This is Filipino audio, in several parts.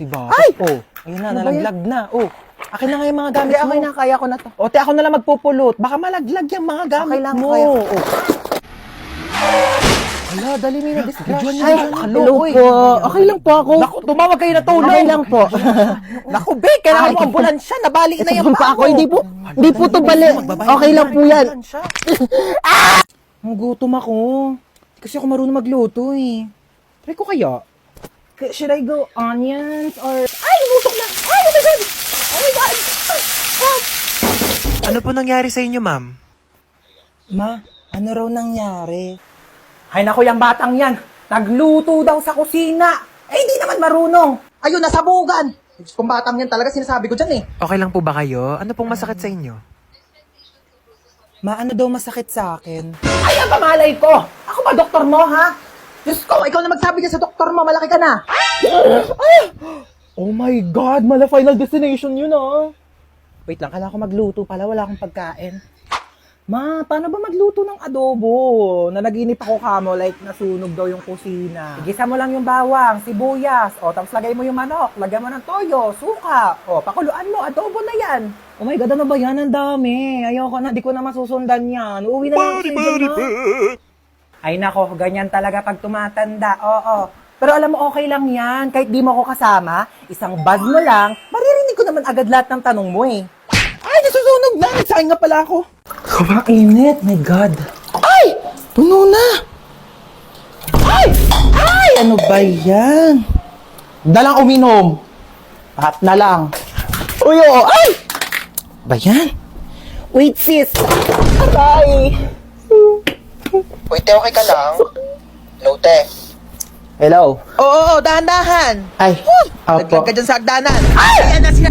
Diba? Ay! Oh, ayun na, Ano ba nalaglag na. Oh, akin na nga yung mga gamit Hindi, mo. okay na, kaya ko na to. O, te, ako na lang magpupulot. Baka malaglag yung mga gamit Okay lang, mo. kaya ko. Oh. Hala, dali mo na disgrasya. Ay, hello po. Okay lang po ako. Naku, tumawag kayo na tulong. Okay lang po. Naku, be, kailangan Ay. mo ambulansya. Nabali na Ito yung pa ako, hindi po to bali. Okay lang po yan. Ang gutom ako. Kasi ako marunong magluto eh. Try ko kaya. Should I go onions or... Ay, lutok na! Ay, oh my God! Oh my God! Help! Ano po nangyari sa inyo, ma'am? Ma, ano raw nangyari? Ay, naku, yung batang yan. Nagluto daw sa kusina. Eh, hindi naman marunong. Ayun, nasabugan. Kung batang yan talaga, sinasabi ko dyan eh. Okay lang po ba kayo? Ano pong masakit sa inyo? Ma, ano daw masakit sa akin? Ay, ang kamalay ko! Ako ba doktor mo, ha? Diyos ko, ikaw na magsabi ka sa doktor mo, malaki ka na. Ay! Oh my God, mala final destination yun, ah. Wait lang, kailangan ko magluto pala, wala akong pagkain. Ma, paano ba magluto ng adobo? Nanaginip ako kamo, like nasunog daw yung kusina. Igisa mo lang yung bawang, sibuyas, o tapos lagay mo yung manok, lagyan mo ng toyo, suka, o pakuluan mo, adobo na yan. Oh my God, ano ba yan? Ang dami. Ayoko na, di ko na masusundan yan. Uuwi na lang ako sa inyo, ma. Ay nako, ganyan talaga pag tumatanda, oo. Pero alam mo, okay lang yan. Kahit di mo ako kasama, isang buzz mo lang, maririnig ko naman agad lahat ng tanong mo eh. Ay, nasusunog na! Nagsaing nga pala ako. Kumainit, my God. Ay! Puno na! Ay! Ay! Ano ba yan? Dalang uminom. Lahat na lang. Uy, oo! Ay! Ba yan? Wait, sis! Aray! Wait, te, okay ka lang? Hello, te. Hello? Oo, dahan-dahan. Ay, Naglag ka dyan sa hagdanan. Ay! Ayan na sila!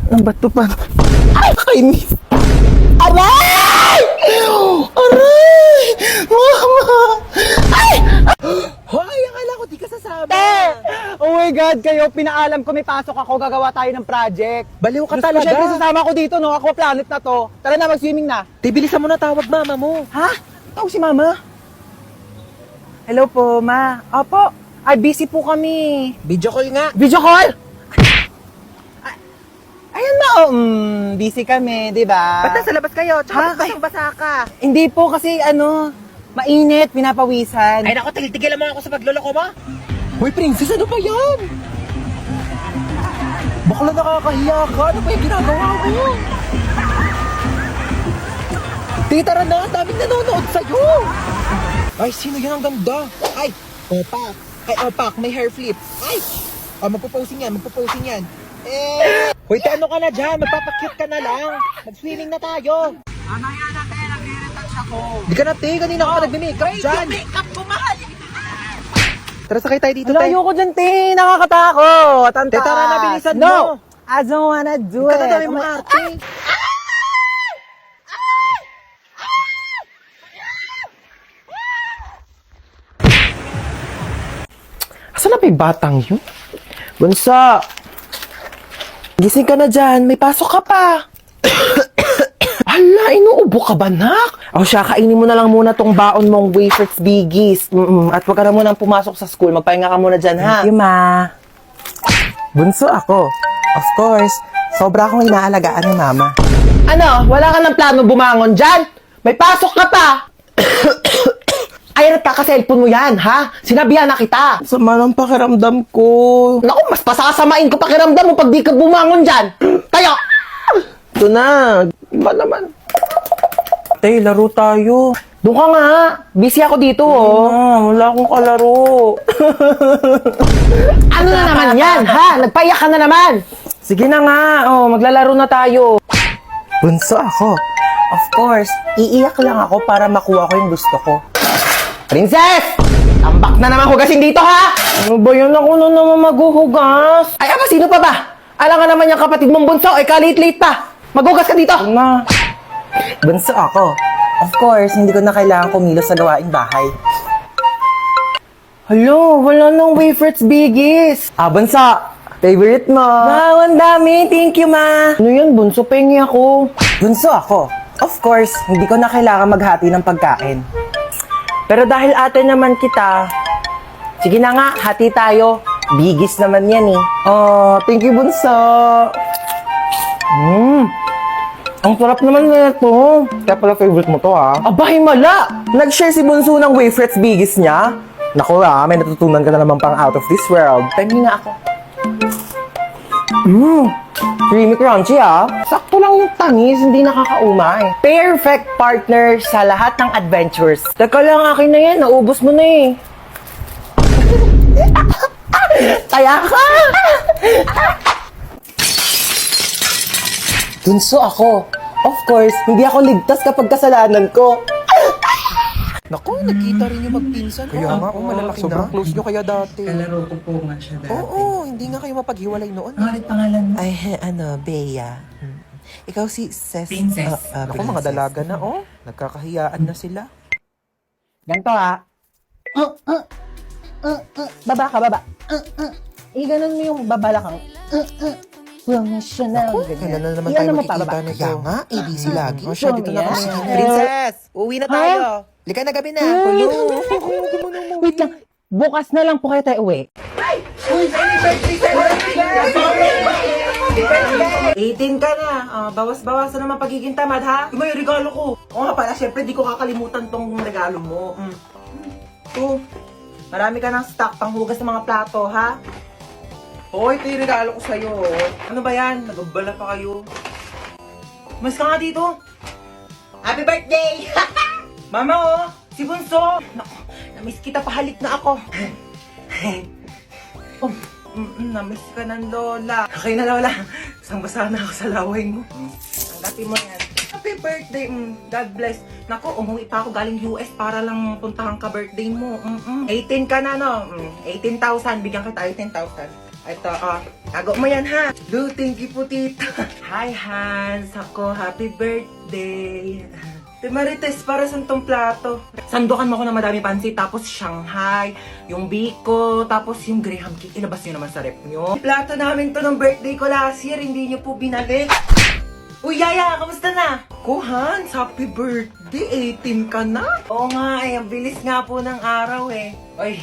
Ang bato pa. Ay, kainis! Aray! Aray! Mama! Ay! Hoy, akala ko di ka sasama. Oh my God, kayo, pinaalam ko may pasok ako, gagawa tayo ng project. Baliw ka Diyos ko, talaga. syempre sasama ko dito, no? Aqua Planet na to. Tara na, mag-swimming na. Te, bilisan mo na tawag mama mo. Ha? Tawag si Mama? Hello po, Ma. Opo. Ay, busy po kami. Video call nga. Video call? Ayun na, oh. Busy kami, di ba? Ba't nasa labas kayo? Ha? Tsaka basang-basa ka. Hindi po kasi, mainit, pinapawisan. Ay, naku, tigil-tigilan mo ako sa pagloloko mo. Hoy, princess, ano ba yan? Bakla nakakahiya ka. Ano ba yung ginagawa mo? Tara na, daming nanonood sa'yo. Ay, sino yan ang ganda? Ay, opak. Ay, opak, may hair flip. Ay, magpo-posing yan. Hoy, te, ano ka na dyan? Magpapakyut ka na lang. Mag-swimming na tayo. Mamaya na, te, nagre-retouch ako. Di ka na, te, kanina ka pa nagme-makeup dyan. Make-up ko, mahal. Tara, sakay tayo dito, Wala, te. ayoko dyan, te. Nakakatakot. Ang Te, tara na, taas. bilisan No! mo. I don't wanna do Di ka it. na dami mga arte. Asan na ba yung batang yun? Bunso! Gising ka na dyan, may pasok ka pa. Hala, inuubo ka ba, nak? O siya, kainin mo na lang muna tong baon mong wafers biggies. At wag ka na munang pumasok sa school. Magpahinga ka muna dyan, ha? Thank you, ma. Bunso ako. Of course, sobra akong inaalagaan ni mama. Ano? Wala ka ng plano bumangon dyan? May pasok ka pa! Ay, nagkaka-cellphone mo yan, ha? Sinabihan na kita. Sama ng pakiramdam ko. Naku, mas pasasamain ko pakiramdam mo pag di ka bumangon dyan! Tayo! Ito na. Iba naman. Tay, laro tayo. Doon ka nga. Busy ako dito, oh. Wala akong kalaro. Ano na naman yan, ha? Nagpaiyak ka na naman! Sige na nga. Maglalaro na tayo. Bunso ako. Of course, iiyak lang ako para makuha ko yung gusto ko. Princess! Tambak na naman hugasin dito, ha? Ano ba yan? Ako na naman maghuhugas. Ay, ama, sino pa ba? Alam ka naman yung kapatid mong bunso, ay kalit-late pa. Maghugas ka dito. Na. Bunso ako. Of course, hindi ko na kailangan kumilos sa gawaing bahay. Hello, wala nang wafers biggies. Bunso, favorite mo. Wow, ang dami. Thank you, ma. Ano yan, bunso? Pengi ako. Bunso ako. Of course, hindi ko na kailangan maghati ng pagkain. Pero dahil ate naman kita, sige na nga, hati tayo. Bigis naman yan eh. Thank you, bunso. Ang sarap naman na ito. Kaya pala favorite mo to ha. Aba, himala! Nag-share si Bunso ng Wayfrets Bigis niya. Naku may natutunan ka na naman pang out of this world. Time nga ako. Creamy crunchy Sakto lang yung tamis, hindi nakakaumay. Perfect partner sa lahat ng adventures. Teka lang, akin na yan. Naubos mo na eh. Kaya ka! Bunso ako. Of course, hindi ako ligtas kapag kasalanan ko. Naku, nagkita rin yung magpinsan. Kaya nga, malalaki sobrang na. Close nyo kaya dati. Kalaro ko po nga siya dati. Oo, hindi nga kayo mapaghiwalay noon. Ano ulit pangalan mo? Ay, Bea. Ikaw si Ces... Princess. Naku, mga dalaga na, Nagkakahiyaan na sila. Ganto Baba ka, baba. Iganon mo yung babalakang. Professional. Kailan na naman Yan tayo naman pa, makikita baba. nito? Kaya nga, ABC lagi. Oh, siya, dito na Yan. kami. Princess, uwi na tayo. Lika na gabi na. Hello. Wait lang. Bukas na lang po kayo tayo uwi. 18 ka na. Bawas-bawasan naman pagiging tamad, ha? Yung may regalo ko. Oo nga pala, syempre di ko kakalimutan tong regalo mo. Ito. Marami ka ng stock panghugas ng mga plato, ha? Oo, ito yung regalo ko sa'yo. Ano ba yan? Nagabala pa kayo. Mas ka nga dito. Happy birthday! Mama, si Bunso. Naku, namiss kita, pahalik na ako. Namiss ka ng lola. Okay na, lola. Isang-basa na ako sa laway mo. Tanggapin mo yan. Happy birthday. God bless. Naku, umuwi pa ako galing US para lang puntahan ka birthday mo. 18 ka na, no? 18,000. Bigyan kita 18,000. Ito, tago mo yan, ha? Do, thank you po, tita. Hi, Hans. Ako, happy birthday. Te Marites, para sa tong plato. Sandukan mo ako ng madami pansit, tapos Shanghai, yung biko, tapos yung Graham cake. Ilabas nyo naman sa rep nyo. Plato namin to ng birthday ko last year, hindi nyo po binalik. Uy, Yaya, kamusta na? Ko, Hans, happy birthday. 18 ka na. Oo nga, ang bilis nga po ng araw eh. Uy,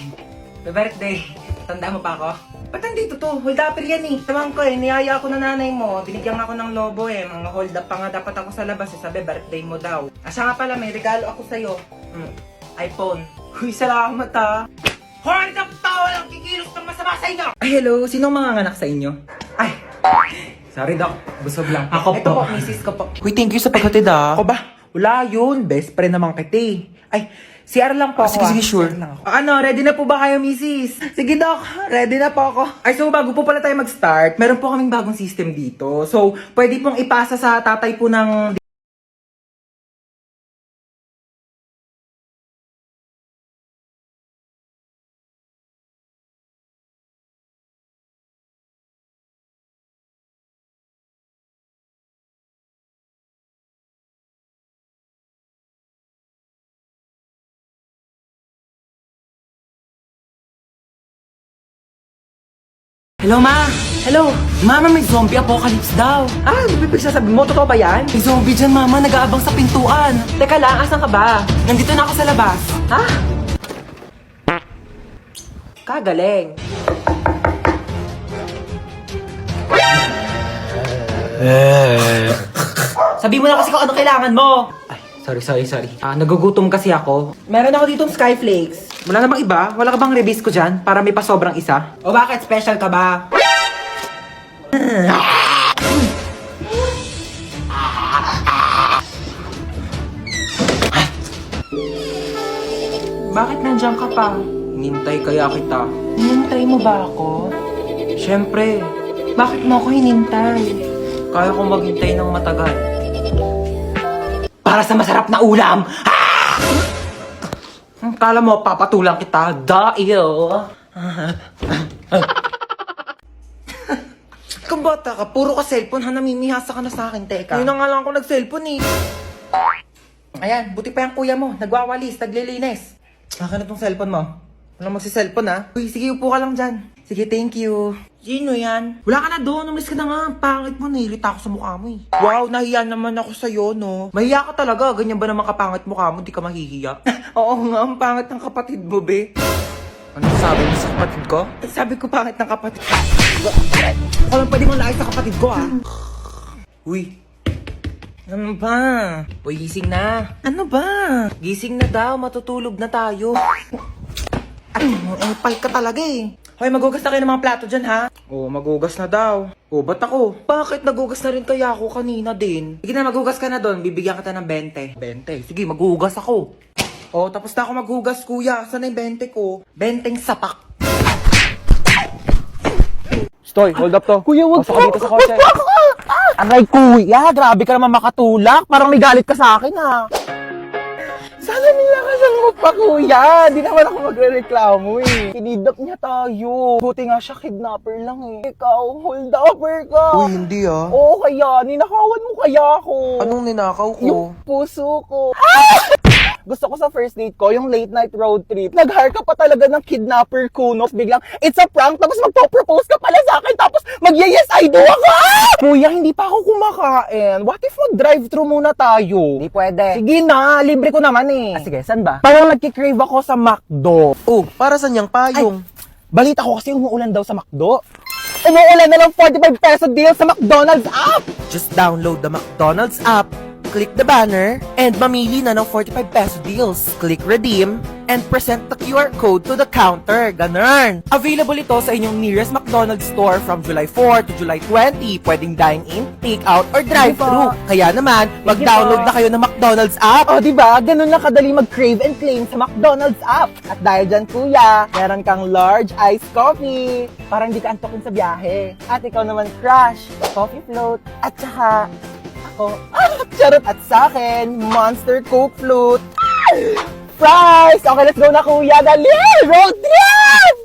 happy birthday. Tanda mo pa ako? Ba't nandito to? Hold up yan eh. Tamang ko eh, niyaya ako ng nanay mo. Binigyan ako ng lobo eh. Mga hold up pa nga dapat ako sa labas eh. Sabi, birthday mo daw. Siya nga pala, may regalo ako sa'yo. iPhone. Uy, salamat ha. Hold up pa! Walang kikilos ng masama sa inyo! Ay, hello. Sinong mga anak sa inyo? Ay, sorry Doc. Busog lang. Ako po. Ito po, misis ko po. Uy, thank you sa paghatid Ako ba? Wala yun. Best friend naman kita eh. Ay, CR lang po ako. sige, sure. CR lang ako. Ano, ready na po ba kayo, misis? Sige, Doc. Ready na po ako. Ay, so bago po pala tayo mag-start, meron po kaming bagong system dito. So, pwede pong ipasa sa tatay po ng... Hello, Ma! Hello! Mama, may zombie apocalypse daw. Bibig sasabihin mo, totoo ba yan? May zombie dyan, Mama. Nag-aabang sa pintuan. Teka lang, asan ka ba? Nandito na ako sa labas. Ha? Kagaling. Sabi mo na kasi kung ano kailangan mo. Ay, sorry. Nagugutom kasi ako. Meron ako ditong Skyflakes. Wala na bang iba? Wala ka bang release ko dyan para may pasobrang isa? O bakit? Special ka ba? Bakit nandiyan ka pa? Hinintay kaya kita. Hinintay mo ba ako? Siyempre. Bakit mo ako hinintay? Kaya kong maghintay ng matagal. Para sa masarap na ulam! Kala mo, papatulang kita. Dahil... Kung bata ka, puro ka cellphone, namimihasa ka na sa akin, teka. Yun na nga lang ako nag-cellphone eh. Ayan, buti pa yung kuya mo. Nagwawalis, naglilinis. Akin na tong cellphone mo. Walang magsi-cellphone ha. Uy, sige, upo ka lang dyan. Sige, thank you. Sino yan? Wala ka na doon, umalis ka na nga. Pangit mo, nahilita ako sa mukha mo eh. Wow, nahiya naman ako sa'yo, no? Mahiya ka talaga, ganyan ba naman kapangit mukha mo, di ka mahihiya? Oo nga, ang pangit ng kapatid mo, be. Ano sabi mo sa kapatid ko? Sabi ko pangit ng kapatid ko. Ako lang pwede mong laayos sa kapatid ko, ah. Uy, Ano ba? uy, gising na. Ano ba? Gising na daw, matutulog na tayo. Pal ka talaga eh. Hoy, magugas na kayo ng mga plato dyan, ha? Oh, magugas na daw. Oh, ba't ako? Bakit nagugas na rin kaya ako kanina din? Sige na, magugas ka na doon. Bibigyan kita ng 20. 20? Sige, magugas ako. Oh, tapos na ako maghugas, kuya. Saan na yung 20 ko? 20 sapak. Stoy, hold up to. Kuya, wag Pasok ka dito sa kotse. Aray, kuya. Grabe ka naman makatulak. Parang may galit ka sa akin, ha? Sana nilakasan mo pa, kuya. Di naman ako magre-reklamo, eh. Kinidnap niya tayo. Buti nga siya, kidnapper lang, eh. Ikaw, hold-upper ka. Uy, hindi ah. Oo, kaya. Ninakawan mo kaya ako. Anong ninakaw ko? Yung puso ko. Gusto ko sa first date ko, yung late night road trip. Nag-hire ka pa talaga ng kidnapper kunos. Biglang, it's a prank, tapos magpo-propose ka pala sa akin, tapos mag-yes I do ako. Kuya, hindi pa ako kumakain. What if mag-drive-thru muna tayo? Hindi pwede. Sige na, libre ko naman eh. Sige, saan ba? Parang nagkikrave ako sa McDo. Oh, para saan yung payong? Balita ko kasi umuulan daw sa McDo. Umuulan na lang 45 peso deal sa McDonald's app. Just download the McDonald's app, click the banner, and mamili na ng 45 peso deals. Click redeem, and present the QR code to the counter. Ganun! Available ito sa inyong nearest McDonald's store from July 4 to July 20. Pwedeng dine-in, take-out, or drive-thru. Kaya naman, mag-download na kayo ng McDonald's app. O, diba? Ganun lang kadali mag-crave and claim sa McDonald's app. At dahil dyan, kuya, meron kang large iced coffee. Parang di ka antokin sa biyahe. At ikaw naman, crush, coffee float, at saka, ako, charot. At sa akin, Monster Coke Float. Fries! Okay, let's go na, kuya. Dali! Road trip!